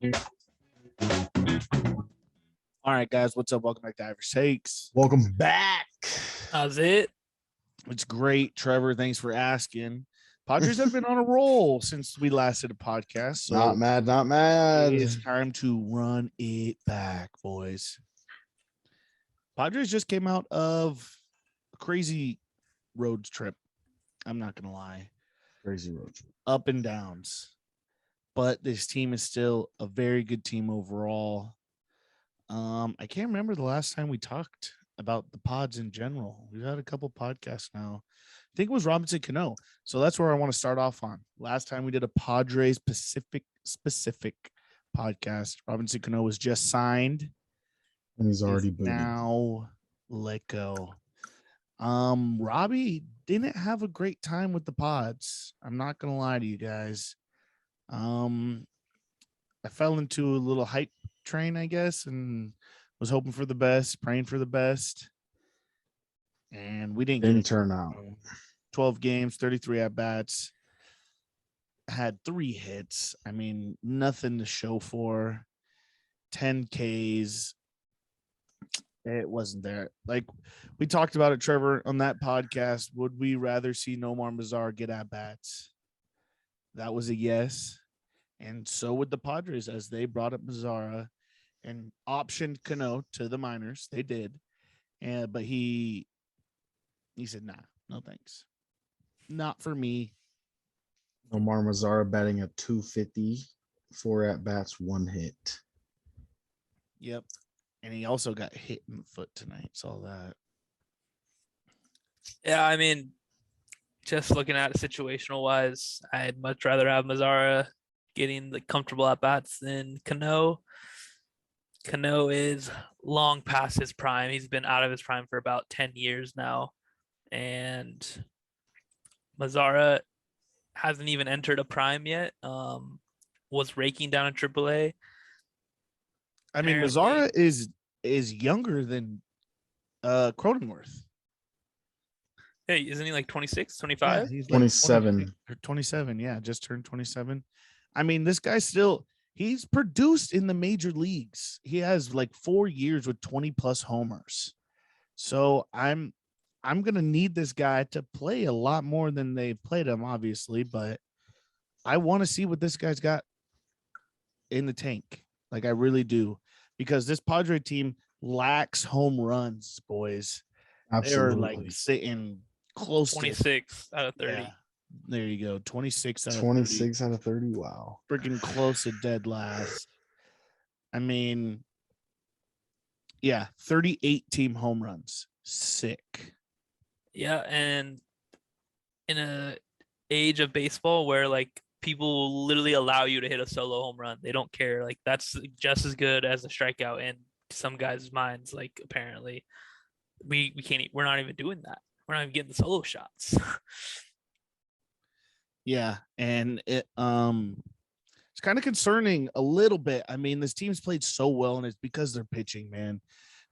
All right, guys, what's up? Welcome back to Irish Takes. Welcome back. How's it? It's great, Trevor. Thanks for asking. Padres have been on a roll since we last did a podcast. So Not mad. it's time to run it back, boys. Padres just came out of a crazy road trip. I'm not going to lie. Crazy road trip. Up and downs. But this team is still a very good team overall. I can't remember the last time we talked about the pods in general. We've had a couple podcasts now. I think it was Robinson Cano. So that's where I want to start off on. Last time we did a Padres specific podcast. Robinson Cano was just signed. And he's already booted. Now let go. Robbie didn't have a great time with the pods. I'm not gonna lie to you guys. I fell into a little hype train, I guess, and was hoping for the best, praying for the best. And we didn't turn out. 12 games, 33 at-bats. Had 3 hits. I mean, nothing to show for. 10 Ks. It wasn't there. Like we talked about it, Trevor, on that podcast. Would we rather see Nomar Mazara get at-bats? That was a yes. And so would the Padres as they brought up Mazara and optioned Cano to the minors. They did. But he said, nah, no thanks. Not for me. Nomar Mazara batting at 250, 4 at-bats, 1 hit. Yep. And he also got hit in the foot tonight. Saw that. Yeah, I mean, just looking at it situational wise, I'd much rather have Mazara getting the comfortable at bats than Cano. Cano is long past his prime. He's been out of his prime for about 10 years now. And Mazara hasn't even entered a prime yet. Was raking down in AAA. I mean, Mazara is younger than Cronenworth. Hey, isn't he like 26, 25? Yeah, he's 27. Like 27, yeah, just turned 27. I mean, this guy he's produced in the major leagues. He has like 4 years with 20 plus homers. So I'm going to need this guy to play a lot more than they've played him, obviously, but I want to see what this guy's got in the tank. Like I really do, because this Padre team lacks home runs, boys. Absolutely. They're like sitting close 26 out of 30. Yeah, there you go. 26 out of 26 out of 30. Wow. Freaking close to dead last. I mean, yeah, 38 team home runs. Sick. Yeah, and in a age of baseball where like people will literally allow you to hit a solo home run, they don't care. Like that's just as good as a strikeout in some guys' minds. Like apparently, we can't. We're not even doing that. We're not even getting the solo shots. Yeah, and it's kind of concerning a little bit. I mean, this team's played so well, and it's because they're pitching, man.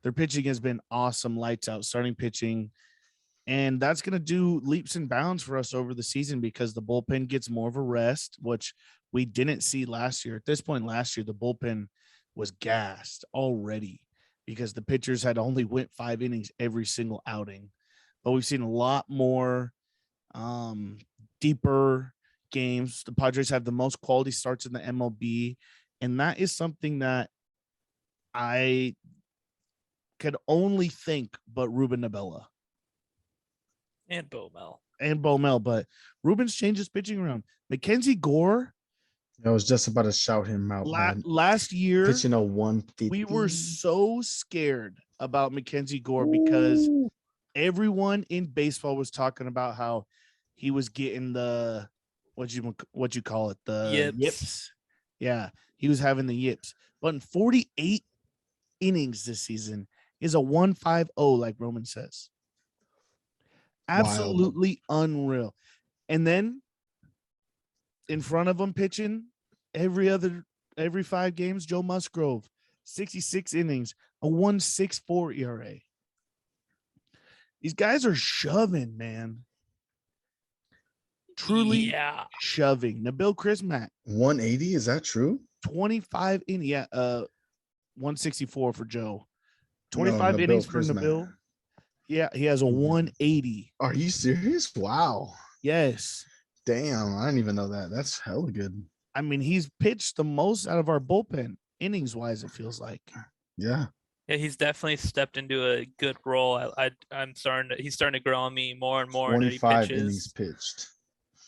Their pitching has been awesome, lights out, starting pitching. And that's going to do leaps and bounds for us over the season because the bullpen gets more of a rest, which we didn't see last year. At this point last year, the bullpen was gassed already because the pitchers had only went 5 innings every single outing. But we've seen a lot more deeper games. The Padres have the most quality starts in the MLB, and that is something that I could only think but Ruben Nabella. And Bomel, but Ruben's changed his pitching around. Mackenzie Gore. I was just about to shout him out. Last year, pitching a 150. We were so scared about Mackenzie Gore because everyone in baseball was talking about how he was getting the what you call it, the yips. Yeah, he was having the yips. But in 48 innings this season is a 1.50, like Roman says. Absolutely unreal. And then in front of him pitching every 5 games, Joe Musgrove, 66 innings, a 1.64 ERA. These guys are shoving, man. Truly shoving. Nabil Crismack. 180, is that true? 25 in 164 for Joe. No, 25 Nabil innings for Prismat. Nabil. Yeah, he has a Mhm. 180. Are you serious? Wow. Yes. Damn, I didn't even know that. That's hella good. I mean, he's pitched the most out of our bullpen, innings wise, it feels like. Yeah. Yeah, he's definitely stepped into a good role. I'm starting to he's starting to grow on me more and more that he 25 innings pitches. pitched.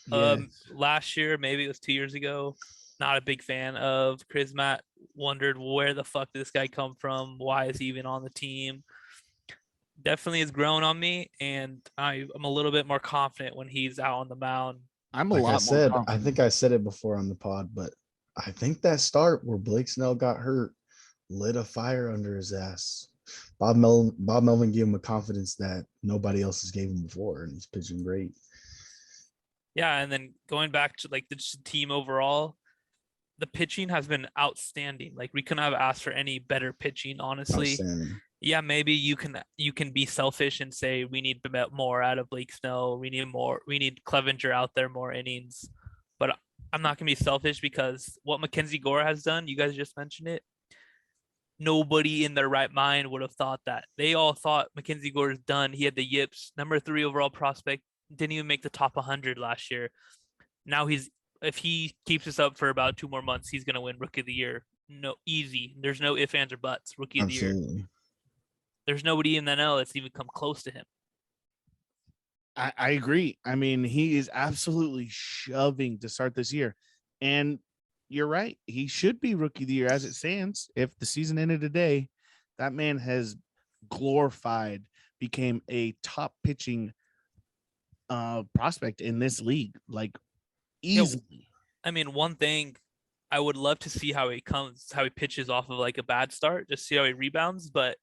Yes. Last year, maybe it was 2 years ago. Not a big fan of Prismat. Wondered where the fuck did this guy come from? Why is he even on the team? Definitely has grown on me, and I'm a little bit more confident when he's out on the mound. I'm a Like I lot more said, I confident. think I said it before on the pod, but I think that start where Blake Snell got hurt lit a fire under his ass. Bob Melvin gave him a confidence that nobody else has gave him before, and he's pitching great. Yeah, and then going back to like the team overall, the pitching has been outstanding. Like we couldn't have asked for any better pitching, honestly. Outstanding. Yeah, maybe you can be selfish and say we need more out of Blake Snell. We need Clevenger out there more innings. But I'm not gonna be selfish because what Mackenzie Gore has done, you guys just mentioned it. Nobody in their right mind would have thought that. They all thought Mackenzie Gore is done. He had the yips, number 3 overall prospect, didn't even make the top 100 last year. Now if he keeps this up for about 2 more months, he's gonna win Rookie of the Year. No, easy. There's no ifs, ands, or buts. Rookie of the Year. Absolutely. There's nobody in the NL that's even come close to him. I agree. I mean, he is absolutely shoving to start this year. And you're right. He should be rookie of the year as it stands. If the season ended today, that man has glorified, became a top pitching prospect in this league, like easily. I mean, one thing I would love to see how he pitches off of like a bad start, just see how he rebounds, but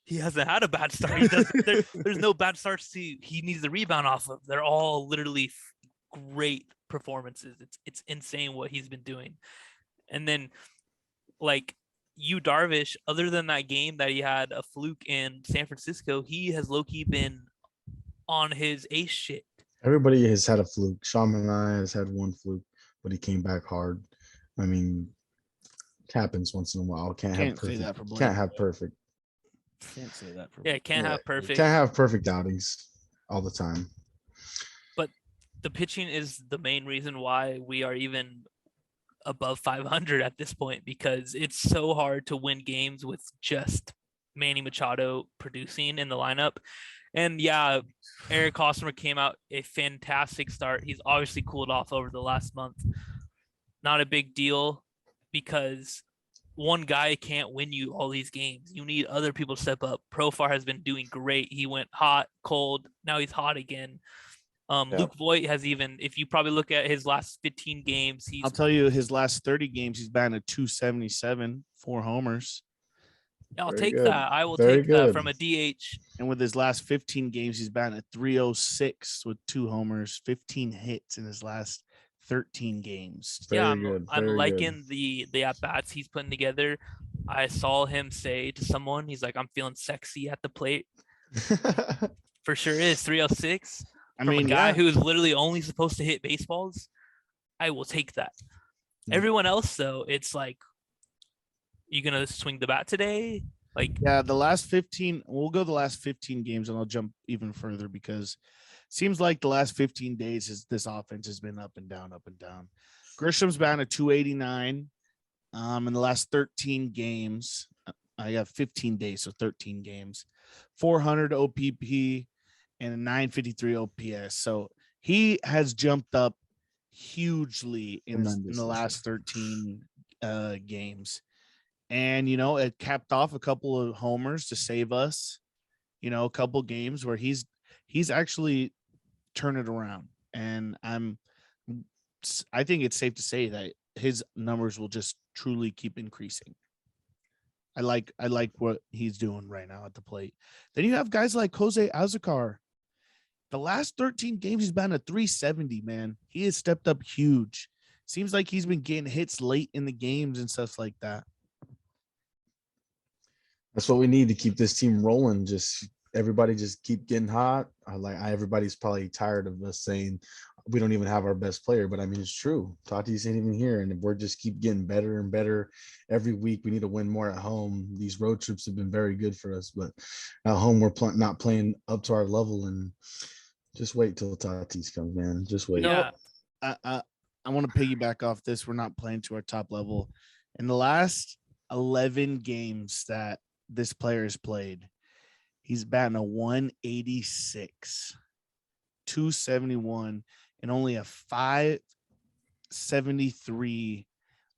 he hasn't had a bad start. There's no bad starts he needs to rebound off of. They're all literally great performances. It's insane what he's been doing. And then like Darvish, other than that game that he had a fluke in San Francisco, he has low-key been on his ace shit. Everybody has had a fluke. Shaman and I has had one fluke, but he came back hard. I mean, it happens once in a while. Can't have Say perfect. that for Blake. Can't have perfect. Can't say that for Yeah, can't have perfect. Can't have perfect outings all the time. But the pitching is the main reason why we are even above 500 at this point, because it's so hard to win games with just Manny Machado producing in the lineup. And yeah, Eric Hosmer came out a fantastic start. He's obviously cooled off over the last month. Not a big deal because one guy can't win you all these games. You need other people to step up. Profar has been doing great. He went hot, cold. Now he's hot again. Luke Voit has even, if you probably look at his last 15 games, I'll tell you, his last 30 games, he's batting at 277, 4 homers. I'll Very take good. that. I will Very take that good. from a DH. And with his last 15 games, he's batting at 306 with 2 homers, 15 hits in his last 13 games. Very Yeah, good. I'm Very liking the at bats he's putting together. I saw him say to someone, he's like, "I'm feeling sexy at the plate." good. For sure is 306 I from mean, a guy yeah, who's literally only supposed to hit baseballs. I will take that. Yeah. Everyone else though, it's like, you gonna swing the bat today? Like, yeah, the last 15, we'll go the last 15 games and I'll jump even further because it seems like the last 15 days this offense has been up and down, up and down. Grisham's batting at 289 in the last 13 games. I have 15 days, so 13 games, 400 OPP and a 953 OPS. So he has jumped up hugely in the last 13 games. And, you know, it capped off a couple of homers to save us, you know, a couple games where he's actually turned it around. And I think it's safe to say that his numbers will just truly keep increasing. I like what he's doing right now at the plate. Then you have guys like Jose Azucar. The last 13 games, he's been a 370, man. He has stepped up huge. Seems like he's been getting hits late in the games and stuff like that. That's what we need to keep this team rolling. Just everybody just keep getting hot. Everybody's probably tired of us saying we don't even have our best player. But I mean, it's true. Tatis ain't even here, and we're just keep getting better and better every week. We need to win more at home. These road trips have been very good for us, but at home we're not playing up to our level. And just wait till Tatis comes, man. Just wait. Yeah. I want to piggyback off this. We're not playing to our top level. In the last 11 games that this player has played, he's batting a 186, 271, and only a 573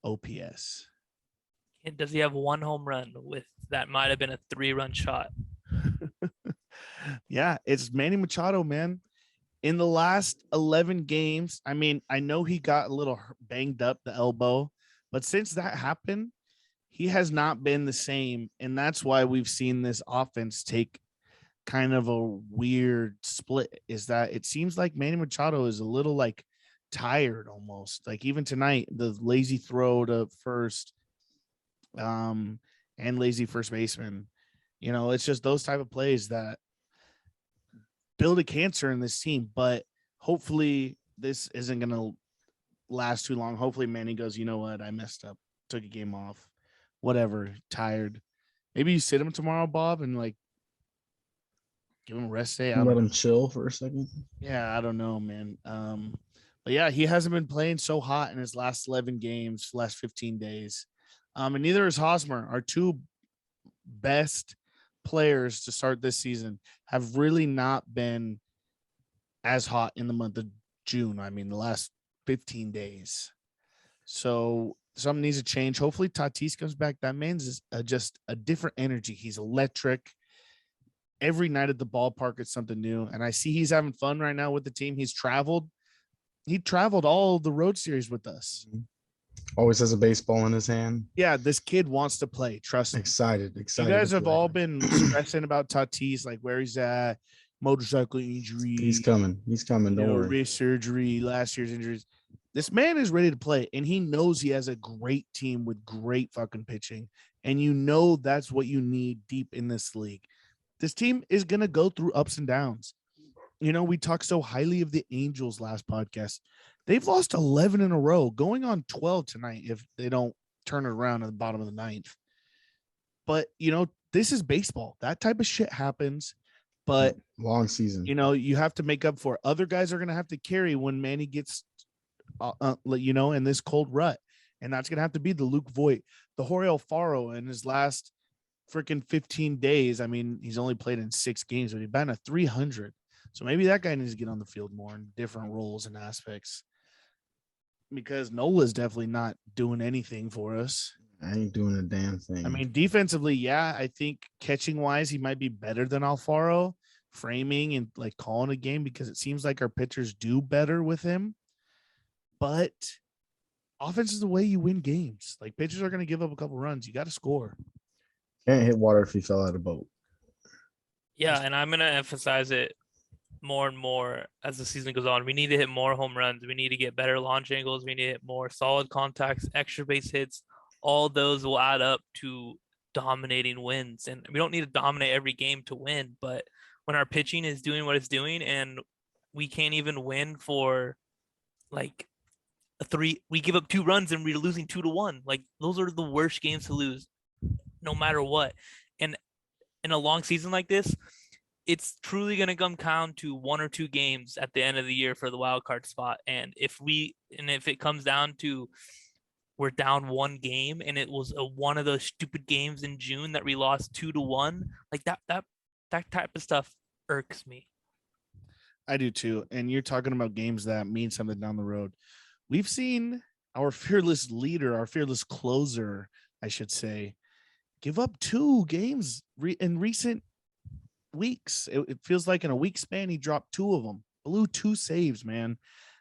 OPS. And does he have one home run with that might have been a 3-run shot? Yeah, it's Manny Machado, man. In the last 11 games, I mean, I know he got a little banged up the elbow, but since that happened, he has not been the same. And that's why we've seen this offense take kind of a weird split, is that it seems like Manny Machado is a little like tired almost. Like even tonight, the lazy throw to first and lazy first baseman, it's just those type of plays that build a cancer in this team. But hopefully this isn't going to last too long. Hopefully Manny goes, you know what? I messed up, took a game off, whatever, tired. Maybe you sit him tomorrow, Bob, and like give him a rest day. Let him chill for a second. Yeah, I don't know, man. But yeah, he hasn't been playing so hot in his last 11 games, last 15 days. And neither is Hosmer. Our two best players to start this season have really not been as hot in the month of June. I mean, the last 15 days. So something needs to change. Hopefully Tatis comes back. That man's just a different energy. He's electric. Every night at the ballpark, it's something new. And I see he's having fun right now with the team. He traveled all the road series with us. Always has a baseball in his hand. Yeah, this kid wants to play. Trust me. Excited. You guys have all been stressing about Tatis, like where he's at, motorcycle injury. He's coming. Don't worry. Wrist surgery, last year's injuries. This man is ready to play, and he knows he has a great team with great fucking pitching. And that's what you need deep in this league. This team is going to go through ups and downs. We talked so highly of the Angels last podcast. They've lost 11 in a row, going on 12 tonight if they don't turn it around at the bottom of the ninth. But, this is baseball. That type of shit happens. But long season, you have to make up for it. Other guys are going to have to carry when Manny gets, in this cold rut. And that's going to have to be the Luke Voit, the Jorge Alfaro in his last freaking 15 days. I mean, he's only played in 6 games, but he's been a 300. So maybe that guy needs to get on the field more in different roles and aspects, because Nola's definitely not doing anything for us. I ain't doing a damn thing. I mean, defensively, yeah, I think catching wise, he might be better than Alfaro, framing and like calling a game, because it seems like our pitchers do better with him. But offense is the way you win games. Like pitchers are going to give up a couple runs. You got to score. Can't hit water if you fell out of a boat. Yeah, and I'm going to emphasize it more and more as the season goes on. We need to hit more home runs. We need to get better launch angles. We need to hit more solid contacts, extra base hits. All those will add up to dominating wins. And we don't need to dominate every game to win, but when our pitching is doing what it's doing and we can't even win for like we give up 2 runs and we're losing 2-1. Like those are the worst games to lose no matter what. And in a long season like this, it's truly going to come down to 1 or 2 games at the end of the year for the wild card spot. And if it comes down to we're down 1 game and it was one of those stupid games in June that we lost 2-1, like that type of stuff irks me. I do too. And you're talking about games that mean something down the road. We've seen our fearless leader, our fearless closer, I should say, give up 2 games in recent weeks. It feels like in a week span, he dropped 2 of them, blew 2 saves, man,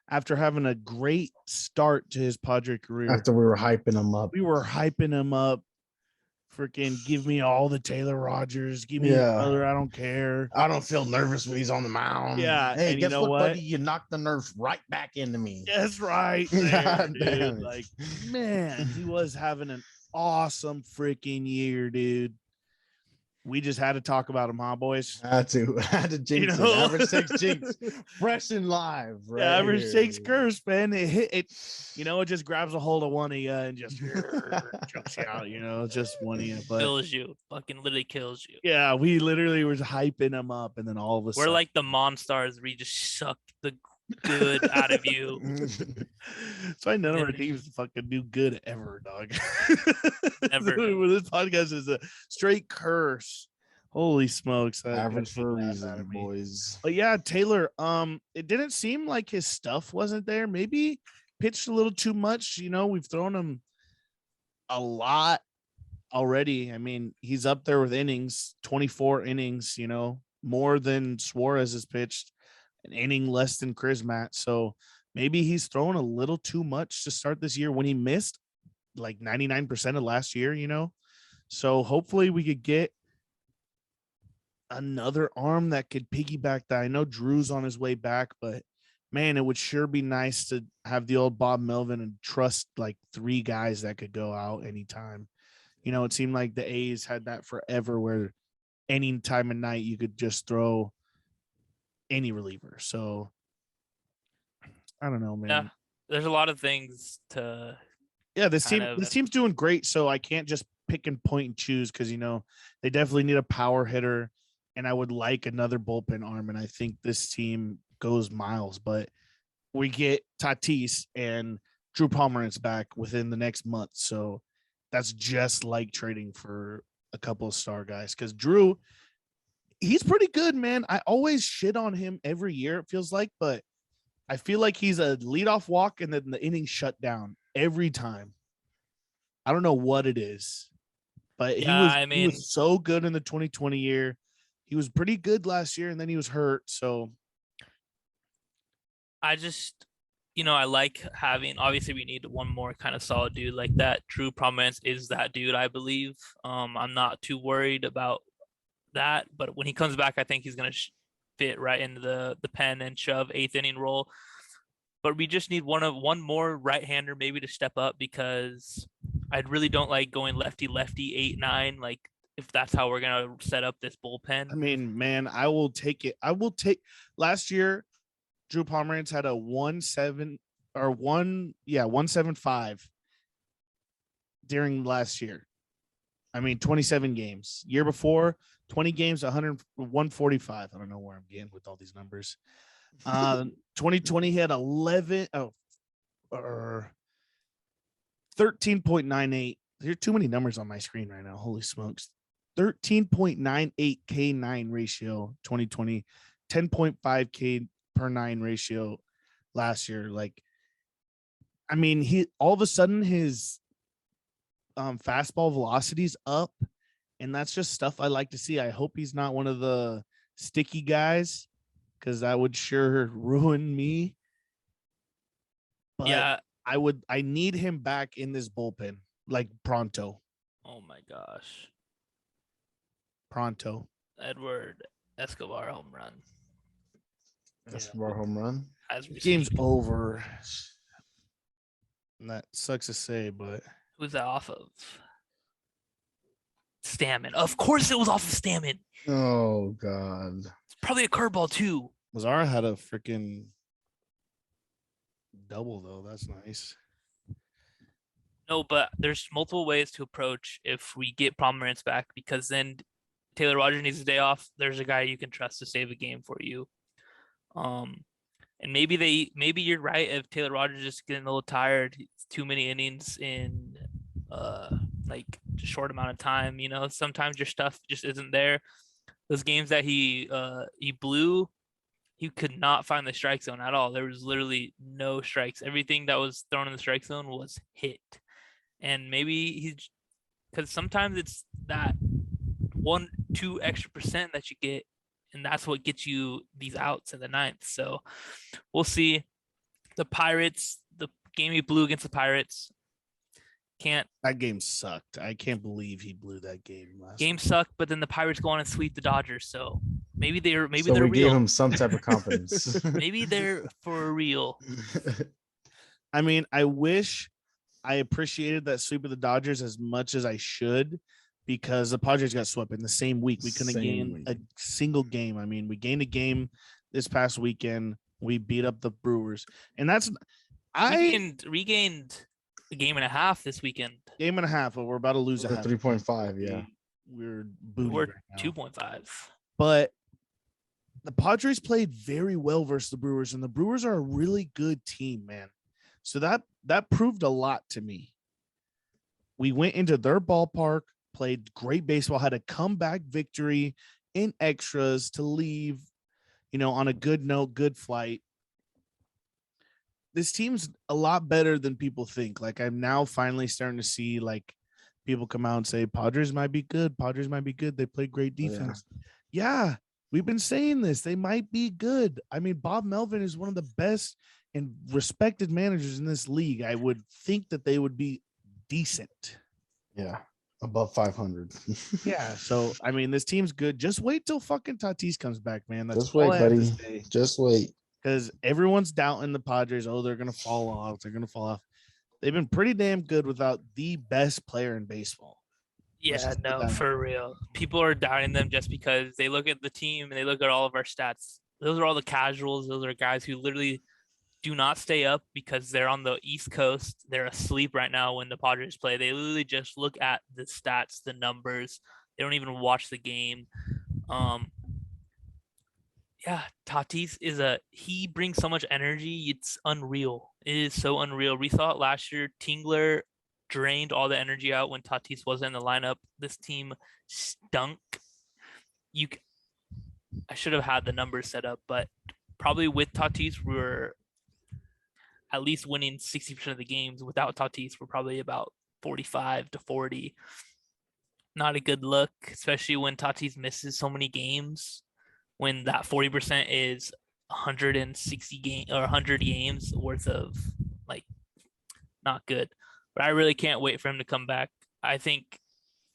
after having a great start to his Padre career. After we were hyping him up. Freaking give me all the Taylor Rogers. Give me the other. I don't care. I don't feel nervous when he's on the mound. Yeah. Hey, and guess you know what, what, buddy? You knocked the nerves right back into me. That's right. There, dude. Like, man, he was having an awesome freaking year, dude. we just had to talk about him, huh, boys? Had to jinx it. Average 6 jinx, fresh and live. Right, yeah, average here. 6 curse, man. It hit it. It just grabs a hold of one of you and just jumps you out. Just one of you. But Kills you. Fucking literally kills you. yeah, we literally was hyping him up, and then all of a We're sudden, like the Monstars where you just suck the good out of you. That's why none of our teams fucking do good ever, dog. Never. This podcast is a straight curse. Holy smokes! Average for a laugh out reason, of me. boys. But yeah, Taylor. It didn't seem like his stuff wasn't there. Maybe pitched a little too much. We've thrown him a lot already. I mean, he's up there with innings, 24 innings. More than Suarez has pitched. An inning less than Chrismat. So maybe he's thrown a little too much to start this year when he missed like 99% of last year, So hopefully we could get another arm that could piggyback that. I know Drew's on his way back, but man, it would sure be nice to have the old Bob Melvin and trust like 3 guys that could go out anytime. It seemed like the A's had that forever where any time of night you could just throw any reliever. So I don't know, man. Yeah, there's a lot of things to. Yeah, this team's doing great. So I can't just pick and point and choose because they definitely need a power hitter, and I would like another bullpen arm. And I think this team goes miles. But we get Tatis and Drew Pomeranz back within the next month, so that's just like trading for a couple of star guys because Drew. He's pretty good, man. I always shit on him every year, it feels like, but I feel like he's a leadoff walk and then the inning shut down every time. I don't know what it is, but he was so good in the 2020 year. He was pretty good last year, and then he was hurt. So I just, I like having. Obviously, we need one more kind of solid dude like that. Drew Pomeranz is that dude, I believe. I'm not too worried about that, but when he comes back, I think he's going to fit right into the pen and shove 8th inning role. But we just need one more right-hander maybe to step up because I really don't like going lefty 8-9. Like if that's how we're going to set up this bullpen. I mean, man, I will take it. Last year, Drew Pomeranz had a 175 during last year. I mean, 27 games. Year before, 20 games, 145. I don't know where I'm getting with all these numbers. 2020 he had 13.98. There are too many numbers on my screen right now. Holy smokes. 13.98 K9 ratio 2020, 10.5 K per 9 ratio last year. Like, I mean, he all of a sudden his fastball velocity's up, and that's just stuff I like to see. I hope he's not one of the sticky guys because that would sure ruin me. But yeah, I need him back in this bullpen like pronto. Oh my gosh. Pronto. Edward Escobar home run. Escobar home run. Game's over. And that sucks to say, but who's that off of? Stammen. Of course it was off of Stammen. Oh God. It's probably a curveball too. Mazara had a freaking double though. That's nice. No, but there's multiple ways to approach if we get Pomeranz back, because then Taylor Rogers needs a day off. There's a guy you can trust to save a game for you. And maybe you're right. If Taylor Rogers is getting a little tired, it's too many innings in like a short amount of time. You know, sometimes your stuff just isn't there. Those games that he blew, he could not find the strike zone at all. There was literally no strikes. Everything that was thrown in the strike zone was hit. And maybe he's, because sometimes it's that 1-2 extra % that you get, and that's what gets you these outs in the ninth. So we'll see. The Pirates, the game he blew against the Pirates, that game sucked. I can't believe he blew that game last game night. Sucked, but then the Pirates go on and sweep the Dodgers. So maybe they're we real. Gave him some type of confidence. Maybe they're for real. I mean, I wish I appreciated that sweep of the Dodgers as much as I should, because the Padres got swept in the same week. We couldn't Same gain week. a single game. I mean, we gained a game this past weekend. We beat up the Brewers, and that's regained a game and a half this weekend. game and a half, but we're about to lose a half. 3.5, yeah. We're booty We're right now. 2.5. But the Padres played very well versus the Brewers, and the Brewers are a really good team, man. So that proved a lot to me. We went into their ballpark, played great baseball, had a comeback victory in extras to leave, on a good note, good flight. This team's a lot better than people think. Like, I'm now finally starting to see like people come out and say Padres might be good. Padres might be good. They play great defense. Yeah, we've been saying this. They might be good. I mean, Bob Melvin is one of the best and respected managers in this league. I would think that they would be decent. Yeah. Above 500. Yeah. So, I mean, this team's good. Just wait till fucking Tatis comes back, man. That's Just all wait, I have to buddy. say. Just wait. Because everyone's doubting the Padres. Oh, they're going to fall off. They're going to fall off. They've been pretty damn good without the best player in baseball. Yeah, no, for real. People are doubting them just because they look at the team and they look at all of our stats. Those are all the casuals. Those are guys who literally do not stay up because they're on the East Coast. They're asleep right now when the Padres play. They literally just look at the stats, the numbers. They don't even watch the game. Yeah, Tatis he brings so much energy. It's unreal. It is so unreal. We saw it last year. Tingler drained all the energy out when Tatis wasn't in the lineup. This team stunk. I should have had the numbers set up, but probably with Tatis, we were at least winning 60% of the games. Without Tatis, we're probably about 45 to 40. Not a good look, especially when Tatis misses so many games. When that 40% is 160 game or 100 games worth of like not good. But I really can't wait for him to come back. I think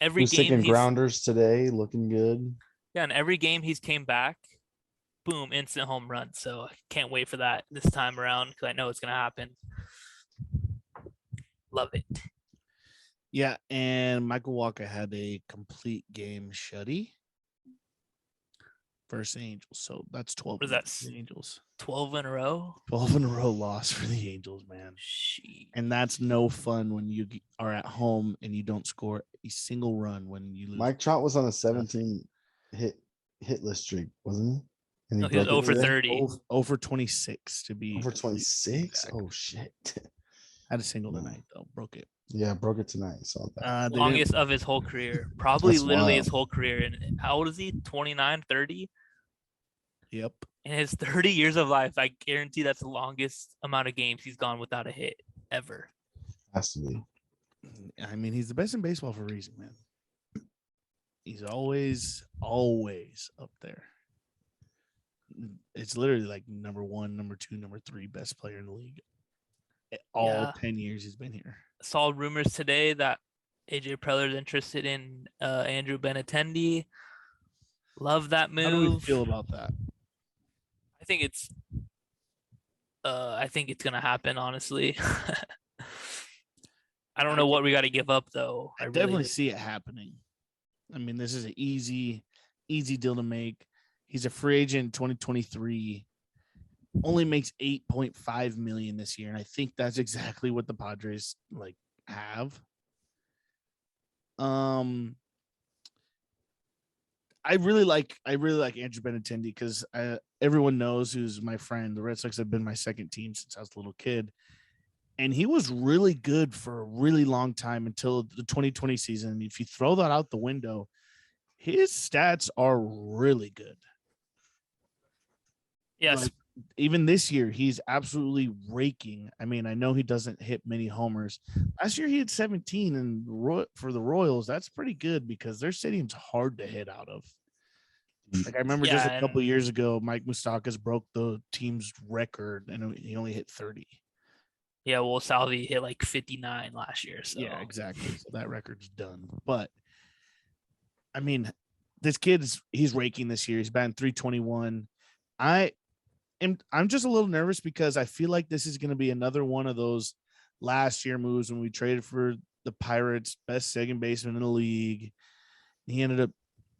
every game he's grounders today, looking good. Yeah, and every game he's came back, boom, instant home run. So I can't wait for that this time around because I know it's gonna happen. Love it. Yeah, and Michael Walker had a complete game shutty versus Angels. So that's 12. What is that? The Angels. 12 in a row? 12 in a row loss for the Angels, man. Sheesh. And that's no fun when you are at home and you don't score a single run when you lose. Mike Trout was on a 17 hitless streak, wasn't he? And he was 0 for 30. 0 for 26 to be. 0 for 26? Oh, shit. Had a single tonight, though. Broke it. Yeah, broke it tonight. Saw that. Longest of his whole career. Probably That's literally wild. his whole career. And how old is he? 29, 30? Yep. In his 30 years of life, I guarantee that's the longest amount of games he's gone without a hit ever. Has to be. I mean, he's the best in baseball for a reason, man. He's always up there. It's literally like number 1, number 2, number 3 best player in the league. All 10 years he's been here. Saw rumors today that AJ Preller's interested in Andrew Benintendi. Love that move. How do we feel about that? I think it's gonna happen, honestly. I don't know what we got to give up though. I definitely see it happening. I mean, this is an easy deal to make. He's a free agent in 2023. Only makes $8.5 million this year, and I think that's exactly what the Padres have. I really like Andrew Benintendi because everyone knows who's my friend. The Red Sox have been my second team since I was a little kid, and he was really good for a really long time until the 2020 season. If you throw that out the window, his stats are really good. Yes. Even this year, he's absolutely raking. I mean, I know he doesn't hit many homers. Last year, he had 17, and for the Royals, that's pretty good because their stadium's hard to hit out of. Like, I remember just a couple of years ago, Mike Moustakas broke the team's record, and he only hit 30. Yeah, well, Salvi hit like 59 last year. So. Yeah, exactly. So that record's done. But, I mean, this he's raking this year. He's batting .321. I'm just a little nervous because I feel like this is going to be another one of those last year moves when we traded for the Pirates, best second baseman in the league. He ended up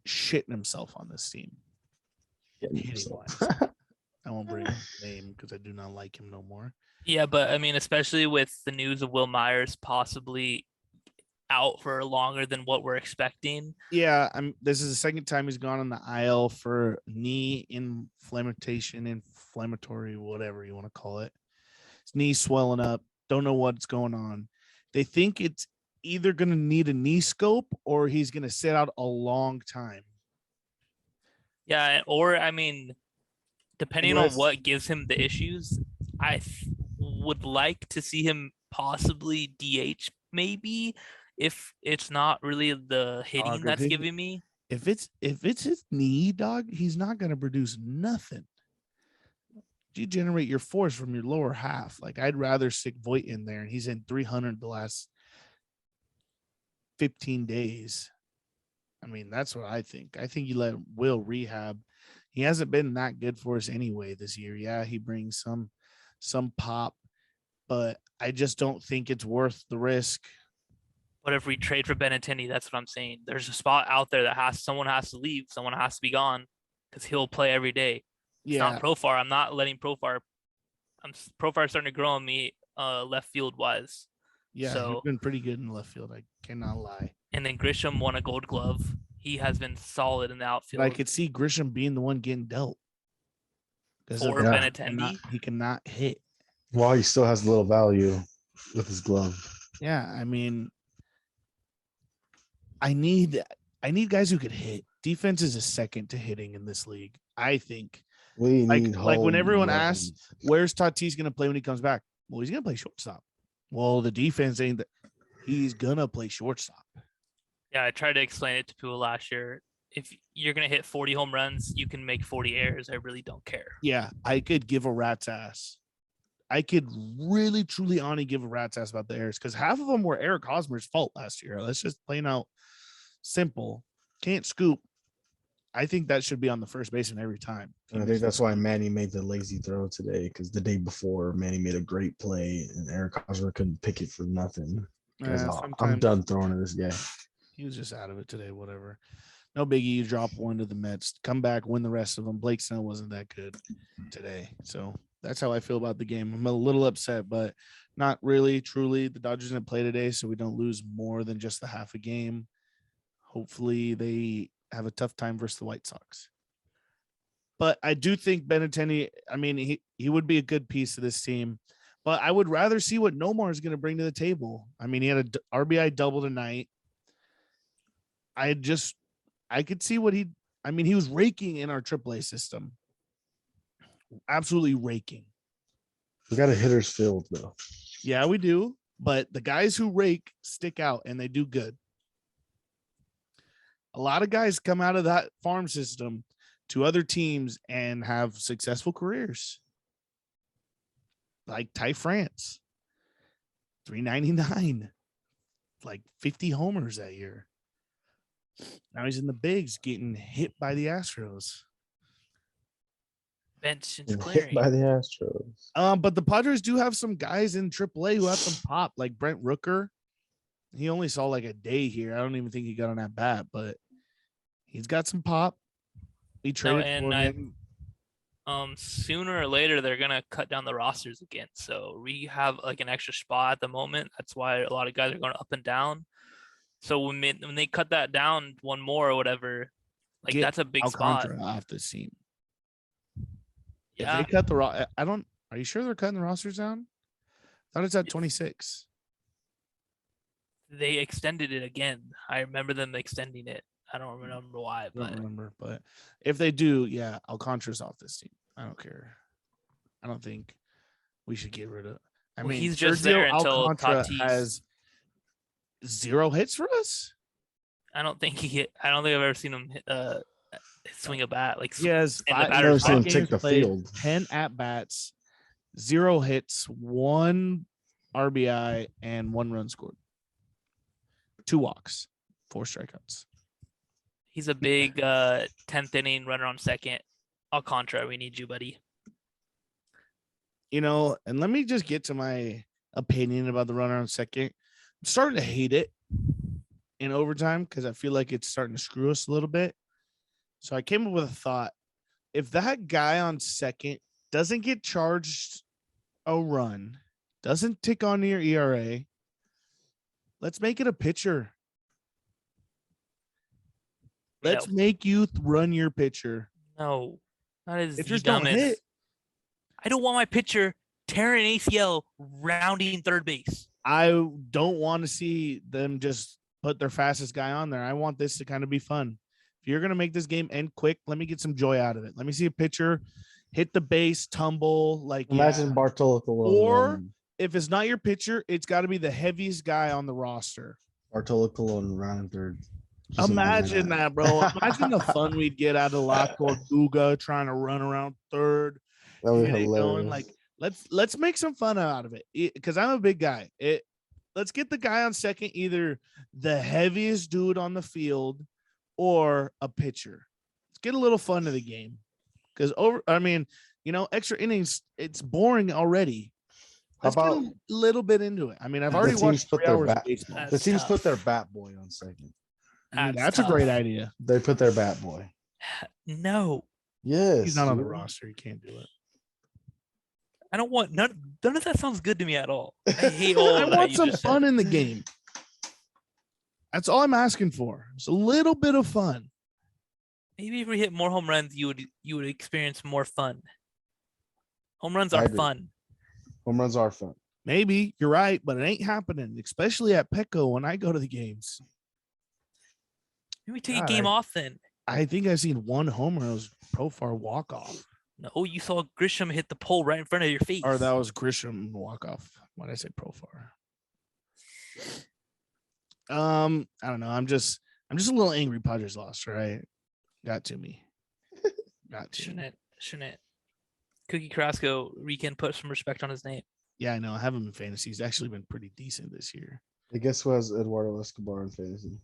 shitting himself on this team. Hitting wise. I won't bring up his name because I do not like him no more. Yeah, but I mean, especially with the news of Will Myers possibly out for longer than what we're expecting. Yeah, this is the second time he's gone on the IL for knee inflammatory, whatever you want to call it. His knee swelling up. Don't know what's going on. They think it's either going to need a knee scope or he's going to sit out a long time. Yeah, or I mean, depending on what gives him the issues, I would like to see him possibly DH maybe if it's not really the hitting that's giving me. If it's his knee, dog, he's not going to produce nothing. You generate your force from your lower half. Like, I'd rather stick Voit in there, and he's in 300 the last 15 days. I mean, that's what I think. I think you let Will rehab. He hasn't been that good for us anyway this year. Yeah, he brings some pop, but I just don't think it's worth the risk. But if we trade for Benintendi, that's what I'm saying. There's a spot out there that someone has to leave, someone has to be gone because he'll play every day. It's not Profar. I'm not letting Profar. Profar starting to grow on me left field wise. Yeah, so, he's been pretty good in the left field. I cannot lie. And then Grisham won a Gold Glove. He has been solid in the outfield. But I could see Grisham being the one getting dealt. For Benintendi, he cannot hit. Well, he still has a little value with his glove. Yeah, I mean, I need guys who could hit. Defense is a second to hitting in this league, I think. We need like when everyone asks, where's Tatis going to play when he comes back? Well, he's going to play shortstop. Well, the defense ain't that. He's going to play shortstop. Yeah, I tried to explain it to people last year. If you're going to hit 40 home runs, you can make 40 errors. I really don't care. Yeah, I could give a rat's ass. I could really, truly, honestly give a rat's ass about the errors because half of them were Eric Hosmer's fault last year. Let's just plain out simple. Can't scoop. I think that should be on the first baseman every time. I think that's why Manny made the lazy throw today, because the day before Manny made a great play and Eric Hosmer couldn't pick it for nothing. I'm done throwing to this guy. He was just out of it today, whatever. No biggie. You drop one to the Mets, come back, win the rest of them. Blake Snell wasn't that good today. So that's how I feel about the game. I'm a little upset, but not really, truly. The Dodgers didn't play today, so we don't lose more than just the half a game. Hopefully they have a tough time versus the White Sox. But I do think Benintendi, I mean, he would be a good piece of this team. But I would rather see what Nomar is going to bring to the table. I mean, he had an RBI double tonight. I could see what he was raking in our AAA system. Absolutely raking. We got a hitter's field, though. Yeah, we do. But the guys who rake stick out, and they do good. A lot of guys come out of that farm system to other teams and have successful careers. Like Ty France, 399, like 50 homers that year. Now he's in the bigs getting hit by the Astros. Bench hit by the Astros. But the Padres do have some guys in AAA who have some pop, like Brent Rooker. He only saw like a day here. I don't even think he got on that bat, but he's got some pop. We traded for him. Sooner or later they're gonna cut down the rosters again. So we have like an extra spot at the moment. That's why a lot of guys are going up and down. So when they cut that down one more or whatever, like that's a big spot off the scene. Yeah, if they cut the Are you sure they're cutting the rosters down? I thought it's at 26. They extended it again. I remember them extending it. I don't remember why, but if they do, yeah, Alcantara's off this team. I don't care. I don't think we should get rid of. I mean, he's just there until Alcantara Tatis has 0 hits for us. I don't think I've ever seen him swing a bat. Like he has I've never seen him take the field. 10 at bats, 0 hits, 1 RBI, and 1 run scored. 2 walks, 4 strikeouts. He's a big 10th inning runner on second. Alcantara, we need you, buddy. You know, and let me just get to my opinion about the runner on second. I'm starting to hate it. in overtime because I feel like it's starting to screw us a little bit. So I came up with a thought. If that guy on second doesn't get charged a run, doesn't tick on your ERA, let's make it a pitcher. Let's make you run your pitcher. No, that is the Pitchers don't dumbest. hit. I don't want my pitcher tearing ACL rounding third base. I don't want to see them just put their fastest guy on there. I want this to kind of be fun. If you're going to make this game end quick, let me get some joy out of it. Let me see a pitcher hit the base, tumble. Imagine Bartolo Colon. Or if it's not your pitcher, it's got to be the heaviest guy on the roster. Bartolo Colon round third. Just Imagine that, bro. Imagine the fun we'd get out of La Tortuga trying to run around third. That would be Get it hilarious. going. Like, let's make some fun out of it. Because I'm a big guy. Let's get the guy on second, either the heaviest dude on the field or a pitcher. Let's get a little fun to the game. Because extra innings, it's boring already. Let's get a little bit into it. I mean, I've already watched 3 hours of baseball. The teams put their bat boy on second. That's a great idea. They put their bat boy. No. Yes. He's not on the roster. He can't do it. I don't want none of that sounds good to me at all. I hate all I of that want you some just fun said. in the game. That's all I'm asking for. It's a little bit of fun. Maybe if we hit more home runs, you would experience more fun. Home runs are fun. Home runs are fun. Maybe you're right, but it ain't happening, especially at Petco when I go to the games. Maybe take a game off then. I think I've seen one home run. It was Profar walk off. No, you saw Grisham hit the pole right in front of your face. Or that was Grisham walk off. Why did I say Profar? I don't know. I'm just a little angry. Padres lost, right? Got to me. Shouldn't it? Cookie Carrasco, we can put some respect on his name. Yeah, I know. I have him in fantasy. He's actually been pretty decent this year. I guess who has Eduardo Escobar in fantasy?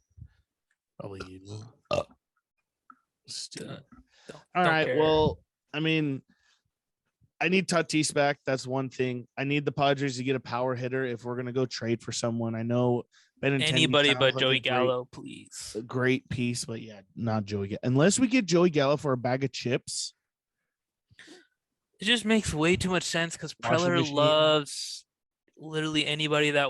Probably you. Don't All right. care. Well, I mean, I need Tatis back. That's one thing. I need the Padres to get a power hitter if we're gonna go trade for someone. I know Anybody but Joey Gallo, please. A great piece, but yeah, not Joey Gallo. Unless we get Joey Gallo for a bag of chips. It just makes way too much sense because Preller loves literally anybody that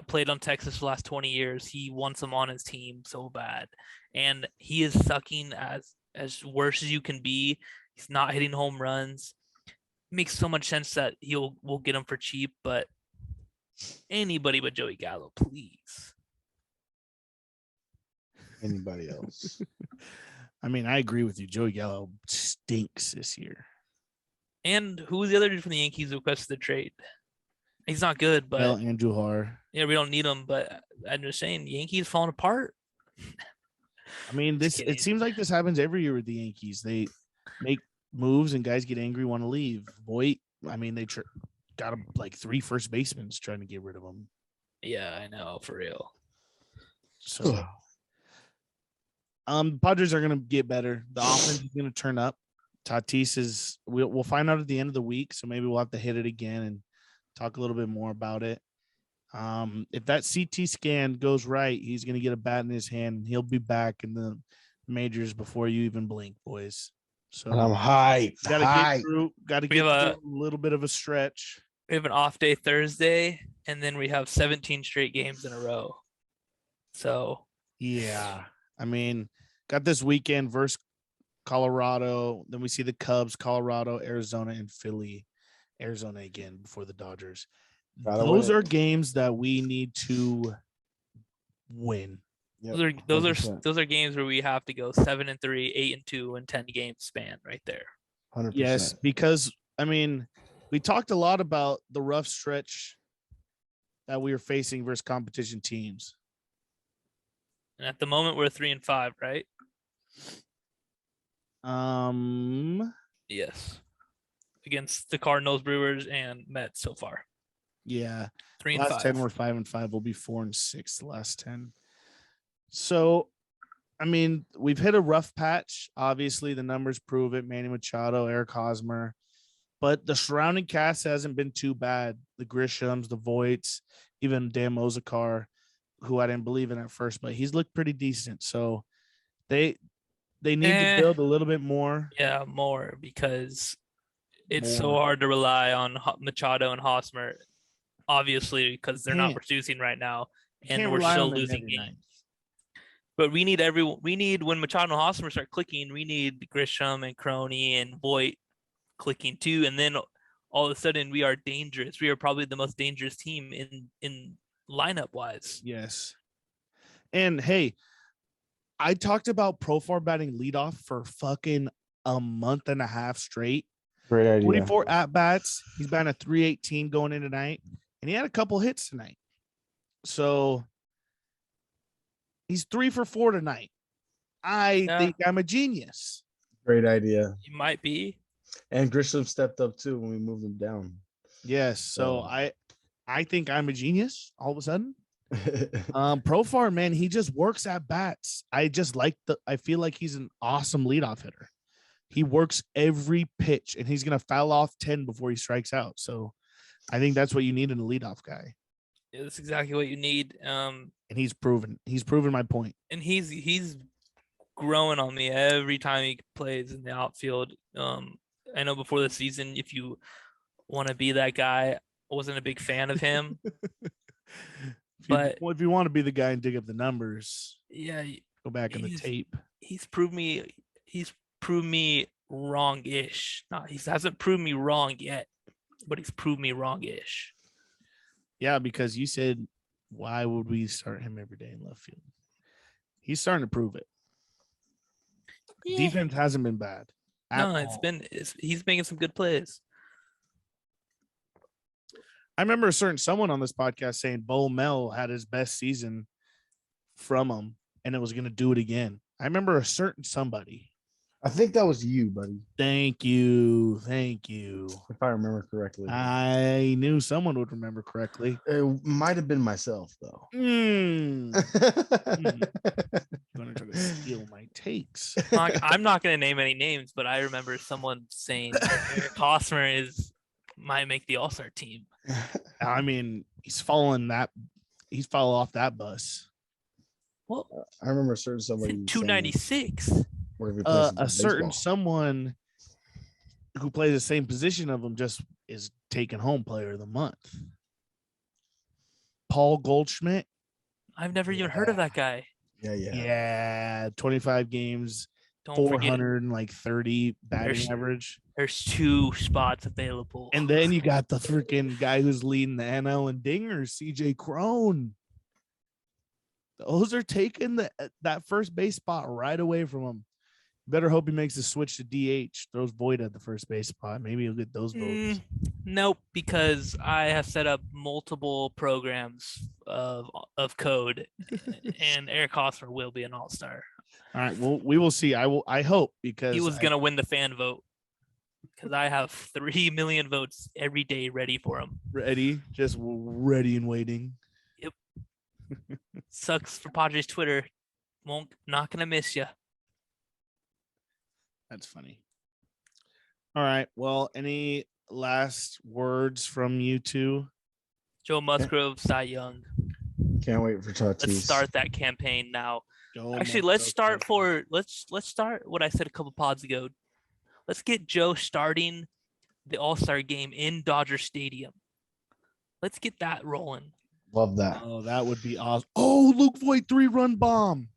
played on Texas for the last 20 years. He wants them on his team so bad. And he is sucking as worse as you can be. He's not hitting home runs. It makes so much sense that we'll get him for cheap, but anybody but Joey Gallo, please. Anybody else? I mean, I agree with you. Joey Gallo stinks this year. And who was the other dude from the Yankees who requested the trade? He's not good, but Andrew Har. Yeah, we don't need him. But I'm just saying, Yankees falling apart. I mean, it seems like this happens every year with the Yankees. They make moves and guys get angry, want to leave. Voit, I mean, they got him like 3 first basemen trying to get rid of him. Yeah, I know, for real. So, Padres are gonna get better. The offense is gonna turn up. Tatis is. We'll find out at the end of the week, so maybe we'll have to hit it again and talk a little bit more about it. If that CT scan goes right, he's gonna get a bat in his hand and he'll be back in the majors before you even blink, boys. So and I'm hyped. Gotta get through a little bit of a stretch. We have an off day Thursday, and then we have 17 straight games in a row. So yeah, I mean, got this weekend versus Colorado. Then we see the Cubs, Colorado, Arizona, and Philly. Arizona again before the Dodgers. Those are games that we need to win. Yep, those are games where we have to go 7-3, 8-2, and 10 games span right there. 100%. Yes, because I mean, we talked a lot about the rough stretch that we were facing versus competition teams. And at the moment, we're 3-5, right? Yes. Against the Cardinals, Brewers, and Mets so far. Yeah. 3-5. Last 10 we're 5-5. We'll be 4-6 the last 10. So, I mean, we've hit a rough patch. Obviously, the numbers prove it. Manny Machado, Eric Hosmer. But the surrounding cast hasn't been too bad. The Grishams, the Voits, even Dan Mozakar. who I didn't believe in at first, but he's looked pretty decent. So they need to Eh. build a little bit more. Yeah, more because it's so More. hard to rely on Machado and Hosmer, obviously, because they're not can't. producing right now, You and can't we're rely still on them losing every games. night. But we need when Machado and Hosmer start clicking, we need Grisham and Crony and Voit clicking too, and then all of a sudden we are dangerous. We are probably the most dangerous team in lineup wise. Yes. And hey, I talked about Profar batting leadoff for fucking a month and a half straight. Great idea. 44 at bats. He's batting a 318 going in tonight, and he had a couple hits tonight. So he's 3 for 4 tonight. I think I'm a genius. Great idea. You might be. And Grisham stepped up too when we moved him down. Yes. So I think I'm a genius all of a sudden. Profar, man, he just works at bats. I feel like he's an awesome leadoff hitter. He works every pitch, and he's gonna foul off 10 before he strikes out. So I think that's what you need in a leadoff guy. Yeah, that's exactly what you need. And he's proven my point. And he's growing on me every time he plays in the outfield. I know before the season, if you want to be that guy, I wasn't a big fan of him. But if you want to be the guy and dig up the numbers, yeah, go back in the tape. He's proved me wrong-ish. No, he hasn't proved me wrong yet, but he's proved me wrong-ish. Yeah, because you said, why would we start him every day in left field? He's starting to prove it. Yeah. Defense hasn't been bad. No, he's making some good plays. I remember someone on this podcast saying Bo Mel had his best season from him, and it was going to do it again. I remember a certain somebody. I think that was you, buddy. Thank you. If I remember correctly. I knew someone would remember correctly. It might have been myself, though. Going to try to steal my takes. I'm not going to name any names, but I remember someone saying Eric Hosmer might make the All-Star team. I mean, he's fallen off that bus. Well, I remember a certain somebody 296. A certain someone who plays the same position of him just is taking home player of the month. Paul Goldschmidt. I've never even heard of that guy. Yeah. 25 games, Don't 430 batting average. There's 2 spots available. And then you got the freaking guy who's leading the NL and dingers, CJ Crone. Those are taking that first base spot right away from him. Better hope he makes the switch to DH, throws Voit at the first base spot. Maybe he'll get those votes. Nope, because I have set up multiple programs of code, and Eric Hosmer will be an all-star. All right, well, we will see. I hope, because he was going to win the fan vote, because I have 3 million votes every day ready for him. Just ready and waiting. Yep. Sucks for Padres Twitter. Not going to miss you. That's funny. All right. Well, any last words from you two? Joe Musgrove, Cy Young. Can't wait for Tatis. Let's start that campaign now. Actually, let's start what I said a couple pods ago. Let's get Joe starting the All-Star game in Dodger Stadium. Let's get that rolling. Love that. Oh, that would be awesome. Oh, Luke Voit 3-run bomb.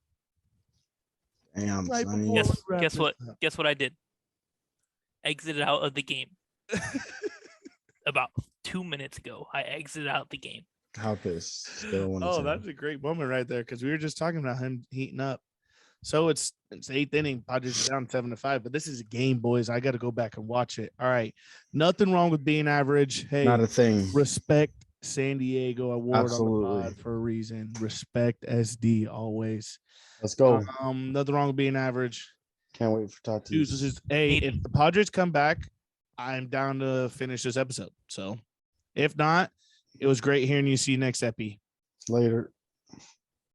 Damn, Right Sonny. before- Guess what? Guess what I did? Exited out of the game. About 2 minutes ago, I exited out the game. How pissed? Still 1-10. Oh, that's a great moment right there, because we were just talking about him heating up. So it's the 8th inning. Padres are down 7-5, but this is a game, boys. I got to go back and watch it. All right, nothing wrong with being average. Hey, not a thing. Respect San Diego award Absolutely. on the pod for a reason. Respect SD always. Let's go. Nothing wrong with being average. Can't wait for Tatis. Hey, if the Padres come back, I'm down to finish this episode. So if not, it was great hearing you. See you next epi. Later.